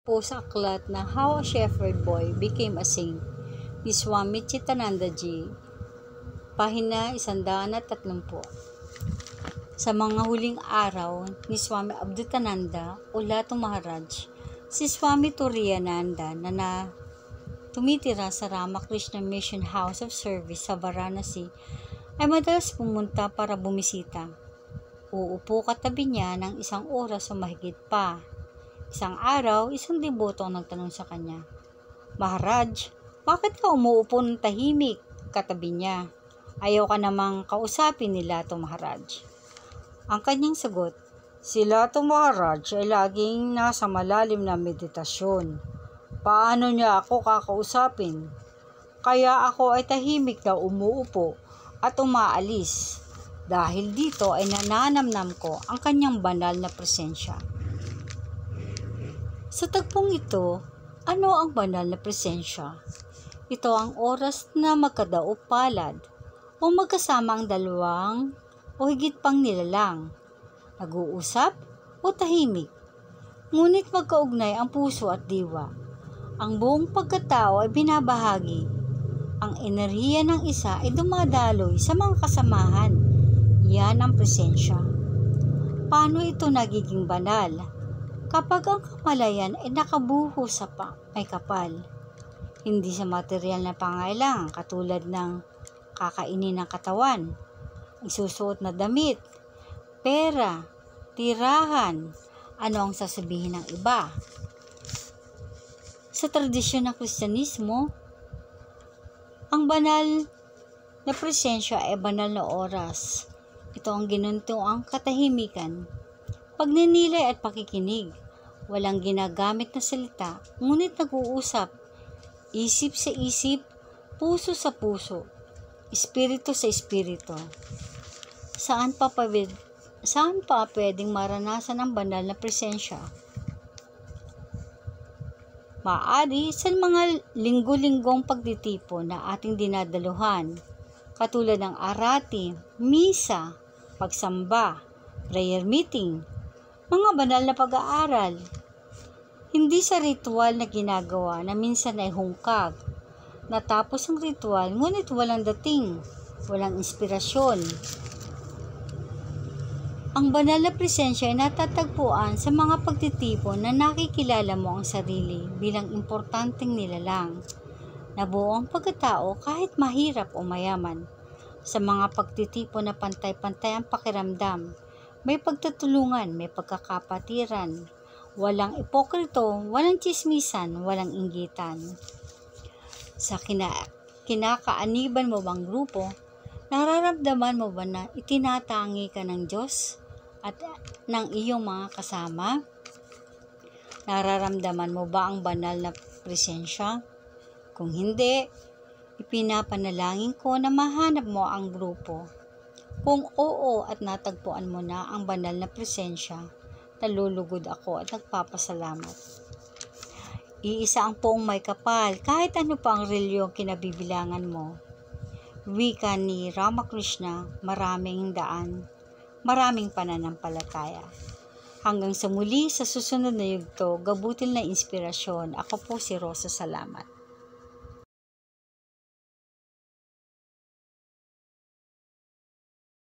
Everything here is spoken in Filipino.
Po sa aklat na How a Shepherd Boy Became a Saint ni Swami Chitanandaji, pahina 130. Sa mga huling araw ni Swami Abdutananda o Lato Maharaj, si Swami Turiyananda na tumitira sa Ramakrishna Mission House of Service sa Varanasi ay madalas pumunta para bumisita. Uupo katabi niya ng 1 oras o mahigit pa. Isang araw, isang deboto ang nagtanong sa kanya, "Maharaj, bakit ka umuupo ng tahimik?" Katabi niya, "Ayaw ka namang kausapin ni Lato Maharaj." Ang kanyang sagot, "Si Lato Maharaj ay laging nasa malalim na meditasyon. Paano niya ako kakausapin? Kaya ako ay tahimik na umuupo at umaalis. Dahil dito ay nananamnam ko ang kanyang banal na presensya." Sa tagpong ito, ano ang banal na presensya? Ito ang oras na magkadaupalad o magkasama ang dalawang o higit pang nilalang, nag-uusap o tahimik. Ngunit magkaugnay ang puso at diwa. Ang buong pagkatao ay binabahagi. Ang enerhiya ng isa ay dumadaloy sa mga kasamahan. Yan ang presensya. Paano ito nagiging banal? Kapag ang kamalayan ay nakabuho sa may kapal, hindi sa material na pangailangan katulad ng kakainin ng katawan, isusuot na damit, pera, tirahan, ano ang sasabihin ng iba. Sa tradisyon ng Kristyanismo, ang banal na presensya ay banal na oras. Ito ang ginuntuang katahimikan, pagninilay at pakikinig. Walang ginagamit na salita, ngunit nag-uusap, isip sa isip, puso sa puso, espiritu sa espiritu. Saan pa pwedeng maranasan ang banal na presensya? Maaari sa mga linggo-linggong pagtitipon na ating dinadaluhan, katulad ng arati, misa, pagsamba, prayer meeting, mga banal na pag-aaral. Hindi sa ritual na ginagawa na minsan ay hungkag. Natapos ang ritual, ngunit walang dating, walang inspirasyon. Ang banal na presensya ay natatagpuan sa mga pagtitipon na nakikilala mo ang sarili bilang importanteng nilalang. Nabuo ang pagkatao kahit mahirap o mayaman. Sa mga pagtitipon na pantay-pantay ang pakiramdam, may pagtatulungan, may pagkakapatiran, walang ipokrito, walang tsismisan, walang inggitan. Sa kinakaaniban mo bang grupo, nararamdaman mo ba na itinatangi ka ng Diyos at ng iyong mga kasama? Nararamdaman mo ba ang banal na presensya? Kung hindi, ipinapanalangin ko na mahanap mo ang grupo. Kung oo at natagpuan mo na ang banal na presensya, nalulugod ako at nagpapasalamat. Iisa ang poong may kapal, kahit ano pa ang reliyong kinabibilangan mo. Wika ni Ramakrishna, maraming daan, maraming pananampalataya. Hanggang sa muli sa susunod na yugto, gabutil na inspirasyon. Ako po si Rosa, salamat.